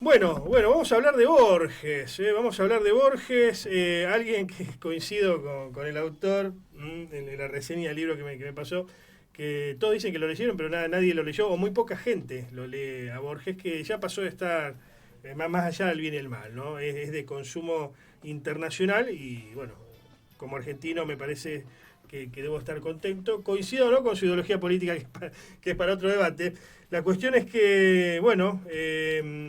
Bueno, vamos a hablar de Borges, vamos a hablar de Borges, alguien que coincido con el autor en la reseña del libro que me pasó, que todos dicen que lo leyeron, pero nadie lo leyó, o muy poca gente lo lee a Borges, que ya pasó de estar más allá del bien y el mal, ¿no? Es de consumo internacional y, bueno, como argentino me parece que debo estar contento. Coincido, ¿no?, con su ideología política, que es para otro debate. La cuestión es que, bueno,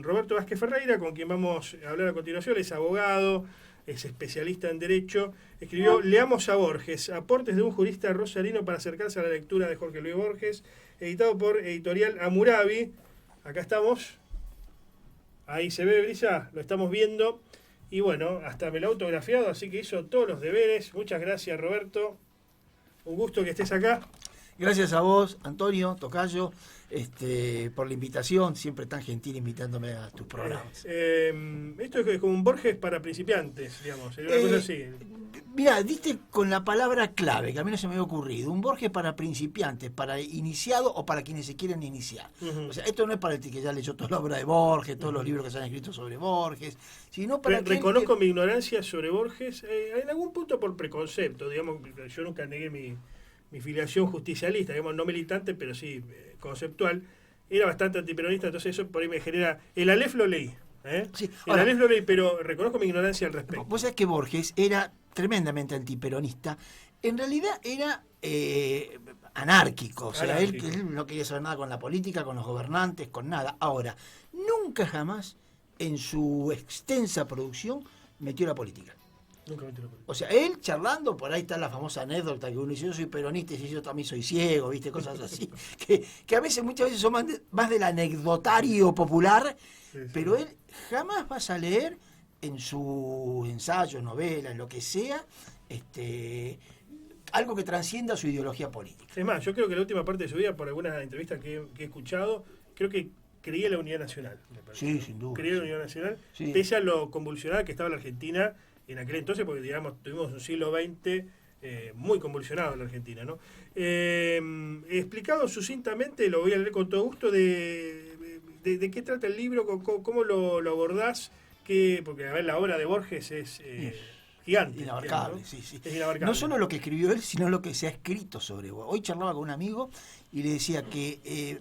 Roberto Vázquez Ferreira, con quien vamos a hablar a continuación, es abogado, es especialista en Derecho, escribió Leamos a Borges, aportes de un jurista rosarino para acercarse a la lectura de Jorge Luis Borges, editado por Editorial Hammurabi. Acá estamos. Ahí se ve, Brisa, lo estamos viendo. Y bueno, hasta me lo ha autografiado, así que hizo todos los deberes. Muchas gracias, Roberto. Un gusto que estés acá. Gracias a vos, Antonio, tocayo, por la invitación, siempre tan gentil invitándome a tus programas. Esto es como un Borges para principiantes, digamos, una cosa así. Mirá, diste con la palabra clave, que a mí no se me había ocurrido. Un Borges para principiantes, para iniciados o para quienes se quieren iniciar. O sea, esto no es para el que ya leyó toda la obra de Borges, todos los libros que se han escrito sobre Borges, sino para reconozco mi ignorancia sobre Borges, en algún punto por preconcepto, digamos. Yo nunca negué mi filiación justicialista, digamos, no militante, pero sí conceptual. Era bastante antiperonista, entonces eso por ahí me genera... El Aleph lo leí, Sí. El Aleph lo leí, pero reconozco mi ignorancia al respecto. Vos sabés que Borges era tremendamente antiperonista. En realidad era anárquico, o sea, él no quería saber nada con la política, con los gobernantes, con nada. Ahora, nunca jamás en su extensa producción metió la política. Nunca metió la política. O sea, él charlando, por ahí está la famosa anécdota que uno dice: yo soy peronista y yo también soy ciego, ¿viste? Cosas así, que a veces, muchas veces son más del anecdotario popular, sí. Pero él jamás vas a leer en su ensayo, novela, en lo que sea, algo que transcienda su ideología política. Es más, yo creo que la última parte de su vida, por algunas entrevistas que he escuchado, creo que creía en la unidad nacional. Me parece, sí, ¿no? Sin duda. Creía en la unidad nacional, sí. Pese a lo convulsionada que estaba la Argentina en aquel entonces, porque digamos tuvimos un siglo XX muy convulsionado en la Argentina, ¿no? Explicado sucintamente, lo voy a leer con todo gusto, de qué trata el libro, cómo lo abordás, porque a ver, la obra de Borges es gigante. Inabarcable, ¿no? Sí. Es inabarcable. No solo lo que escribió él, sino lo que se ha escrito sobre Borges. Hoy charlaba con un amigo y le decía que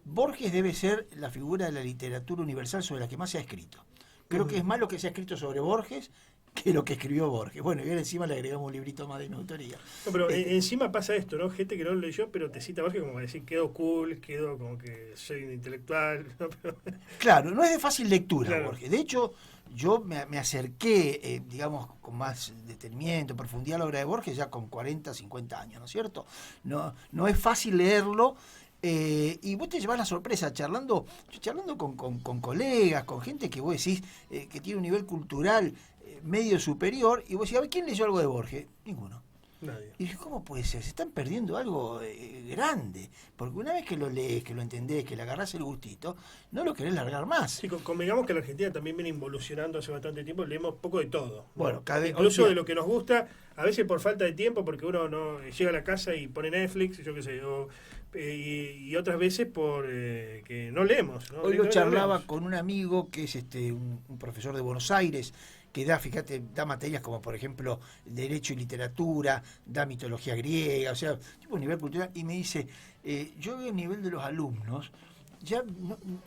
Borges debe ser la figura de la literatura universal sobre la que más se ha escrito. Creo que es más lo que se ha escrito sobre Borges que lo que escribió Borges. Bueno, y ahora encima le agregamos un librito más de mi autoría. No, pero encima pasa esto, ¿no? Gente que no lo leyó, pero te cita Borges como para decir, quedó cool, quedó como que soy un intelectual, ¿no? Pero... Claro, no es de fácil lectura, claro. Borges. De hecho, yo me acerqué, digamos, con más detenimiento, profundidad a la obra de Borges ya con 40, 50 años, ¿no es cierto? No es fácil leerlo. Y vos te llevas la sorpresa charlando con colegas, con gente que vos decís que tiene un nivel cultural medio superior, y vos decís: a ver, ¿quién leyó algo de Borges? Ninguno. Nadie. Y dije: ¿cómo puede ser? Se están perdiendo algo grande, porque una vez que lo lees, que lo entendés, que le agarrás el gustito, no lo querés largar más. Sí, convengamos que la Argentina también viene involucionando hace bastante tiempo, leemos poco de todo, ¿no? Bueno, incluso de lo que nos gusta, a veces por falta de tiempo, porque uno no llega a la casa y pone Netflix, yo qué sé, y otras veces por que no leemos, ¿no? Hoy lo charlaba con un amigo que es un profesor de Buenos Aires, que da materias como, por ejemplo, Derecho y Literatura, da mitología griega, o sea, tipo nivel cultural, y me dice: yo veo el nivel de los alumnos, ya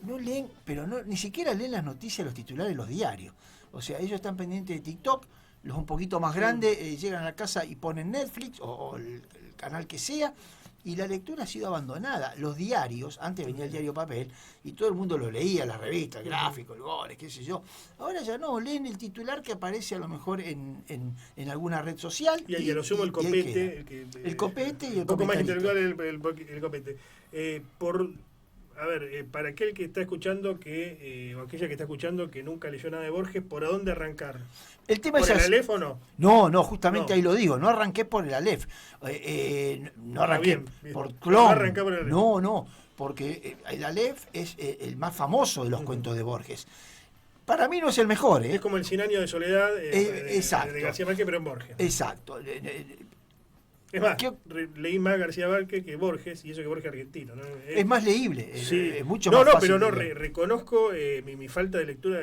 no leen, pero ni siquiera leen las noticias, los titulares de los diarios. O sea, ellos están pendientes de TikTok, los un poquito más grandes llegan a la casa y ponen Netflix o el canal que sea, y la lectura ha sido abandonada. Los diarios, antes venía el diario papel y todo el mundo lo leía, las revistas, el gráfico, el Goles, qué sé yo. Ahora ya no, leen el titular que aparece a lo mejor en alguna red social. Y a lo sumo el copete. El copete y el un poco más intelectual el copete. A ver, para aquel que está escuchando o aquella que está escuchando que nunca leyó nada de Borges, ¿por dónde arrancar? El tema ¿Por es el Aleph o no? No, justamente ahí lo digo. No arranqué por el Aleph. No arranqué bien. por Clon. No arranqué por el Aleph. No, porque el Aleph es el más famoso de los cuentos de Borges. Para mí no es el mejor. Es como el 100 años de soledad exacto. de García Márquez, pero en Borges. Exacto. Es más, leí más García Márquez que Borges, y eso que Borges argentino, ¿no? Es más leíble, sí. Es mucho más fácil. Pero reconozco mi falta de lectura.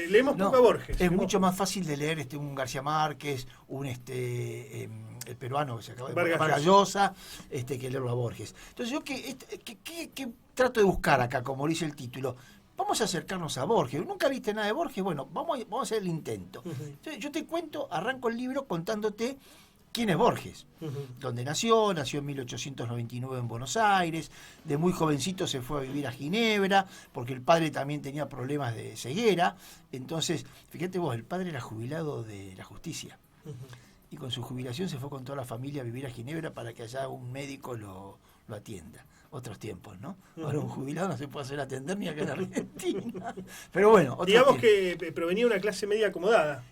Leemos poco a Borges. Es mucho más fácil de leer un García Márquez, el peruano que se acaba de Vargas Llosa, que leerlo a Borges. Entonces yo que trato de buscar acá, como dice el título, vamos a acercarnos a Borges. ¿Nunca viste nada de Borges? Bueno, vamos a hacer el intento. Entonces, yo te cuento, arranco el libro contándote quién es Borges, dónde nació en 1899 en Buenos Aires, de muy jovencito se fue a vivir a Ginebra, porque el padre también tenía problemas de ceguera. Entonces, fíjate vos, el padre era jubilado de la justicia, y con su jubilación se fue con toda la familia a vivir a Ginebra para que allá un médico lo atienda. Otros tiempos, ¿no? Ahora un jubilado no se puede hacer atender ni acá en Argentina. Pero bueno, digamos que provenía de una clase media acomodada.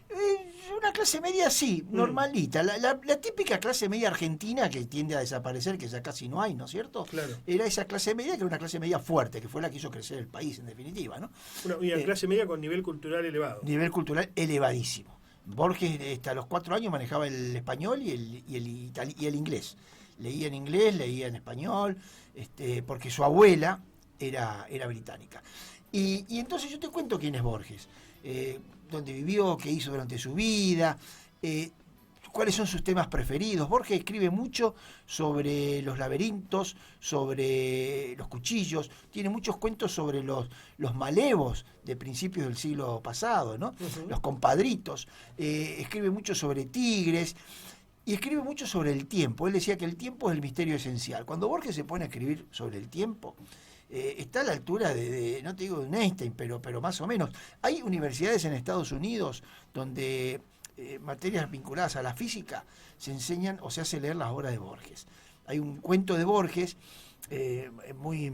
Una clase media, sí, normalita. La típica clase media argentina que tiende a desaparecer, que ya casi no hay, ¿no es cierto? Claro. Era esa clase media, que era una clase media fuerte, que fue la que hizo crecer el país, en definitiva, ¿no? Una clase media con nivel cultural elevado. Nivel cultural elevadísimo. Borges hasta los 4 años manejaba el español y el inglés. Leía en inglés, leía en español, porque su abuela era británica. Y entonces yo te cuento quién es Borges, dónde vivió, qué hizo durante su vida, cuáles son sus temas preferidos. Borges escribe mucho sobre los laberintos, sobre los cuchillos, tiene muchos cuentos sobre los malevos de principios del siglo pasado, ¿no? Los compadritos, escribe mucho sobre tigres. Y escribe mucho sobre el tiempo. Él decía que el tiempo es el misterio esencial. Cuando Borges se pone a escribir sobre el tiempo, está a la altura de no te digo de un Einstein, pero más o menos. Hay universidades en Estados Unidos donde materias vinculadas a la física se enseñan o se hace leer las obras de Borges. Hay un cuento de Borges muy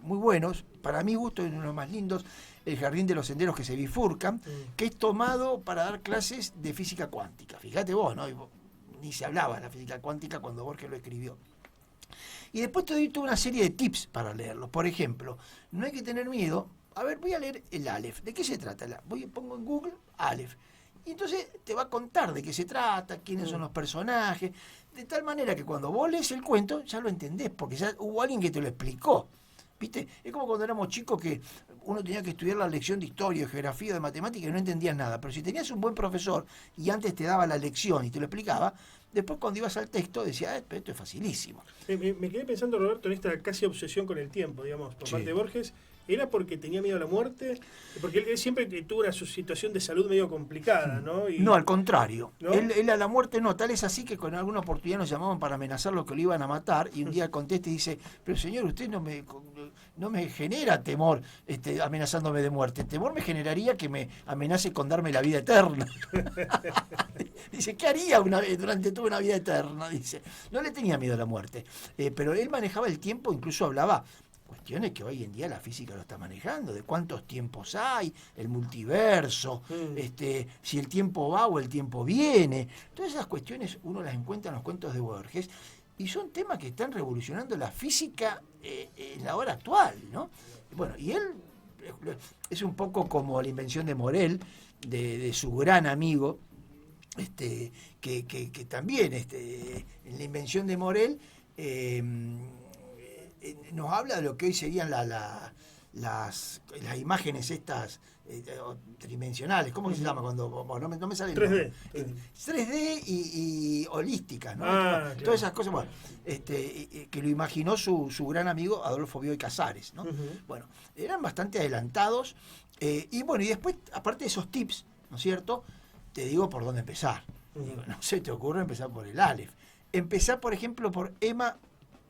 buenos, para mi gusto es uno de los más lindos, El jardín de los senderos que se bifurcan, que es tomado para dar clases de física cuántica. Fíjate vos, ¿no? Ni se hablaba de la física cuántica cuando Borges lo escribió. Y después te doy toda una serie de tips para leerlo. Por ejemplo, no hay que tener miedo. A ver, voy a leer el Aleph. ¿De qué se trata? Pongo en Google Aleph. Y entonces te va a contar de qué se trata, quiénes son los personajes, de tal manera que cuando vos lees el cuento ya lo entendés, porque ya hubo alguien que te lo explicó. ¿Viste? Es como cuando éramos chicos que uno tenía que estudiar la lección de historia, de geografía, de matemática y no entendías nada. Pero si tenías un buen profesor y antes te daba la lección y te lo explicaba, después cuando ibas al texto decías, pero esto es facilísimo. Me quedé pensando, Roberto, en esta casi obsesión con el tiempo, digamos, por parte de Borges. ¿Era porque tenía miedo a la muerte? Porque él siempre tuvo una situación de salud medio complicada, ¿no? No, al contrario. ¿No? Él a la muerte no. Tal es así que con alguna oportunidad nos llamaban para amenazarlo que lo iban a matar. Y un día contesta y dice, pero señor, usted no me genera temor amenazándome de muerte. El temor me generaría que me amenace con darme la vida eterna. Dice, ¿qué haría durante toda una vida eterna? Dice, no le tenía miedo a la muerte. Pero él manejaba el tiempo, incluso hablaba cuestiones que hoy en día la física lo está manejando, de cuántos tiempos hay, el multiverso, si el tiempo va o el tiempo viene. Todas esas cuestiones uno las encuentra en los cuentos de Borges y son temas que están revolucionando la física en la hora actual, ¿no? Bueno, y él es un poco como la invención de Morel, de su gran amigo, que también en la invención de Morel nos habla de lo que hoy serían las imágenes estas tridimensionales. ¿Cómo se llama? Cuando no me sale 3D. 3D y holísticas, ¿no? Claro. Todas esas cosas, bueno, que lo imaginó su gran amigo Adolfo Bioy Casares, ¿no? Bueno, eran bastante adelantados. Y bueno, y después, aparte de esos tips, ¿no es cierto? Te digo por dónde empezar. Digo, no se te ocurre empezar por el Aleph. Empezar, por ejemplo, por Emma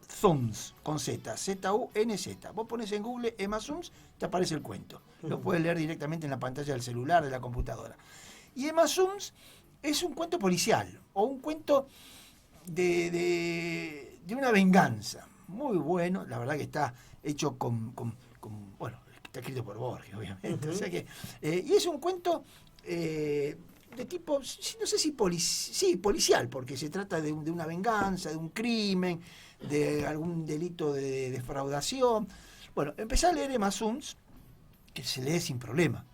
Zunz, con Z, Z-U-N-Z. Vos pones en Google Emma Zunz, te aparece el cuento. Lo puedes leer directamente en la pantalla del celular, de la computadora. Y Emma Zunz es un cuento policial, o un cuento de una venganza. Muy bueno, la verdad que está hecho bueno, está escrito por Borges, obviamente. O sea que, y es un cuento de tipo, no sé si policial, porque se trata de una venganza, de un crimen, de algún delito de defraudación. Bueno, empecé a leer Emma Zunz, que se lee sin problema,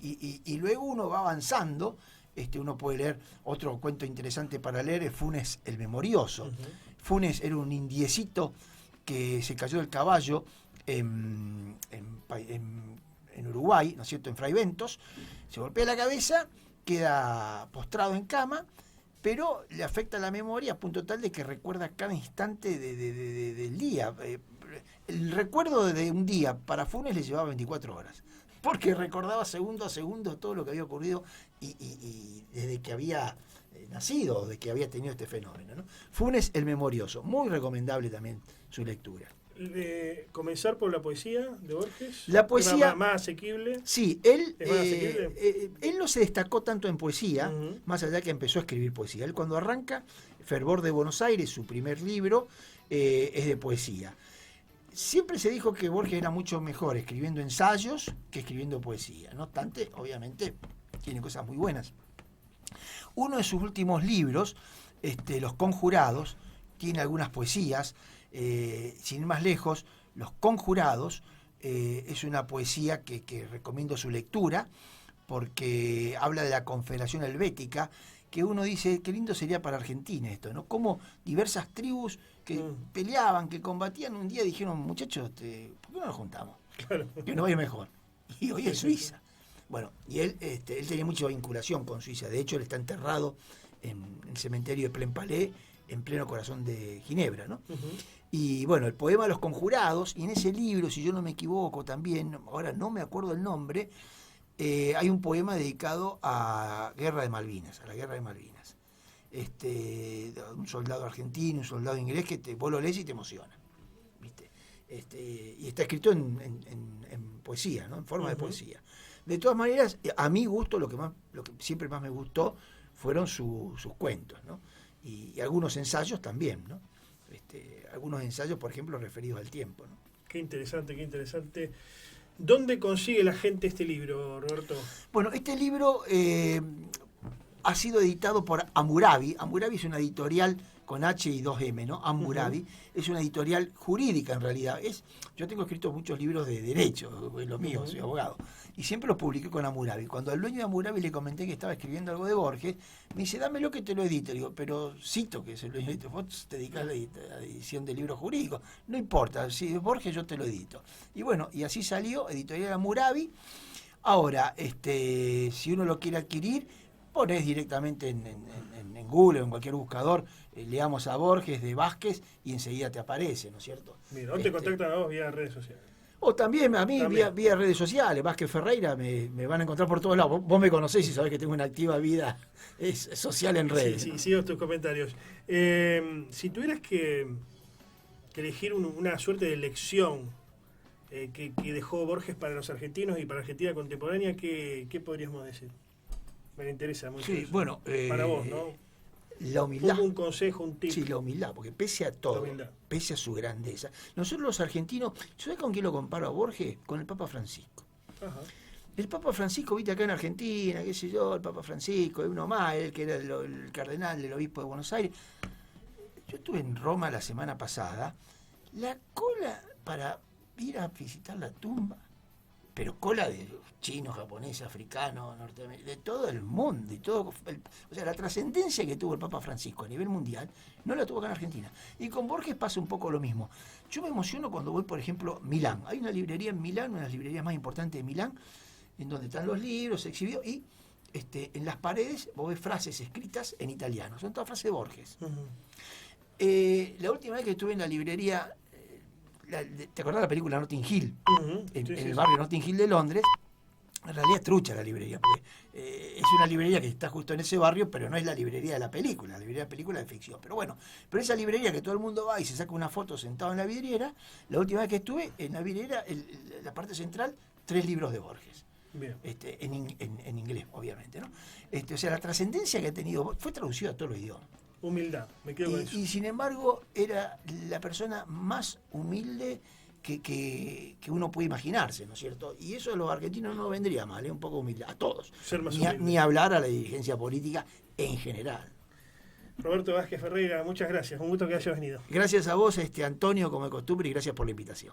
y luego uno va avanzando uno puede leer, otro cuento interesante para leer es Funes el Memorioso. Funes era un indiecito que se cayó del caballo en Uruguay, ¿no es cierto?, en Fraiventos, se golpea la cabeza, queda postrado en cama, pero le afecta la memoria a punto tal de que recuerda cada instante del día. El recuerdo de un día para Funes le llevaba 24 horas, porque recordaba segundo a segundo todo lo que había ocurrido y desde que había nacido, de que había tenido este fenómeno, ¿no? Funes el Memorioso, muy recomendable también su lectura. Comenzar por la poesía de Borges. La poesía más asequible. Sí, él, ¿Es más asequible? él no se destacó tanto en poesía, más allá que empezó a escribir poesía. Él cuando arranca, Fervor de Buenos Aires, su primer libro, es de poesía. Siempre se dijo que Borges era mucho mejor escribiendo ensayos que escribiendo poesía. No obstante, obviamente, tiene cosas muy buenas. Uno de sus últimos libros, Los Conjurados, tiene algunas poesías. Sin ir más lejos, Los Conjurados es una poesía que recomiendo su lectura, porque habla de la Confederación Helvética, que uno dice, qué lindo sería para Argentina esto, ¿no? Como diversas tribus que peleaban, que combatían, un día dijeron, muchachos, ¿por qué no nos juntamos? Claro. Que nos va a ir mejor. Y hoy es Suiza. Bueno, y él tenía mucha vinculación con Suiza. De hecho, él está enterrado en el cementerio de Plainpalais, en pleno corazón de Ginebra, ¿no? Y bueno, el poema Los Conjurados, y en ese libro, si yo no me equivoco también, ahora no me acuerdo el nombre, hay un poema dedicado a Guerra de Malvinas, a la Guerra de Malvinas. Un soldado argentino, un soldado inglés que vos lo lees y te emociona, ¿viste? Y está escrito en poesía, ¿no? En forma de poesía. De todas maneras, a mi gusto, lo que siempre más me gustó fueron sus cuentos, ¿no? Y algunos ensayos también, ¿no? Algunos ensayos, por ejemplo, referidos al tiempo, ¿no? Qué interesante, qué interesante. ¿Dónde consigue la gente este libro, Roberto? Bueno, este libro ha sido editado por Hammurabi. Hammurabi es una editorial con H y 2M, ¿no? Hammurabi es una editorial jurídica en realidad. Yo tengo escrito muchos libros de derecho, es lo mío, soy abogado, y siempre los publiqué con Hammurabi. Cuando al dueño de Hammurabi le comenté que estaba escribiendo algo de Borges, me dice, dámelo que te lo edito. Digo, pero cito que se lo edito, vos te dedicás a la edición de libros jurídicos. No importa, si es Borges yo te lo edito. Y bueno, y así salió, editorial Hammurabi. Ahora, si uno lo quiere adquirir, ponés directamente en Google o en cualquier buscador, leamos a Borges de Vázquez y enseguida te aparece, ¿no es cierto? Mira, ¿dónde te contactan a vos vía redes sociales? O también a mí, vía redes sociales, Vázquez Ferreira, me van a encontrar por todos lados. Vos me conocés y sabés que tengo una activa vida social en redes. Sí, sigo tus comentarios. Si tuvieras que elegir una suerte de lección que dejó Borges para los argentinos y para Argentina contemporánea, ¿qué podríamos decir? Me interesa mucho. Sí, eso. bueno, para vos, ¿no? La humildad. Un consejo, un tip. Sí, la humildad, porque pese a todo, pese a su grandeza, nosotros los argentinos, ¿sabés con quién lo comparo a Borges? Con el Papa Francisco. Ajá. El Papa Francisco, viste acá en Argentina, qué sé yo, el Papa Francisco, uno más, él que era el cardenal del obispo de Buenos Aires. Yo estuve en Roma la semana pasada, la cola para ir a visitar la tumba, pero cola de chinos, japoneses, africanos, norteamericanos, de todo el mundo, y todo, o sea, la trascendencia que tuvo el Papa Francisco a nivel mundial, no la tuvo acá en Argentina. Y con Borges pasa un poco lo mismo. Yo me emociono cuando voy, por ejemplo, a Milán. Hay una librería en Milán, una de las librerías más importantes de Milán, en donde están los libros exhibidos, y en las paredes vos ves frases escritas en italiano, son todas frases de Borges. La última vez que estuve en la librería, ¿te acordás de la película Notting Hill? En el barrio Notting Hill de Londres. En realidad es trucha la librería, porque es una librería que está justo en ese barrio, pero no es la librería de la película, la librería de la película es de ficción. Pero bueno, esa librería que todo el mundo va y se saca una foto sentado en la vidriera, la última vez que estuve en la vidriera, la parte central, 3 libros de Borges. Bien. En inglés, obviamente, ¿no? O sea, la trascendencia que ha tenido, fue traducido a todos los idiomas. Humildad, me quedo con eso. Y sin embargo, era la persona más humilde que uno puede imaginarse, ¿no es cierto? Y eso a los argentinos no vendría mal, un poco humildad, a todos. Ser más ni hablar a la dirigencia política en general. Roberto Vázquez Ferreira, muchas gracias, un gusto que hayas venido. Gracias a vos, Antonio, como de costumbre, y gracias por la invitación.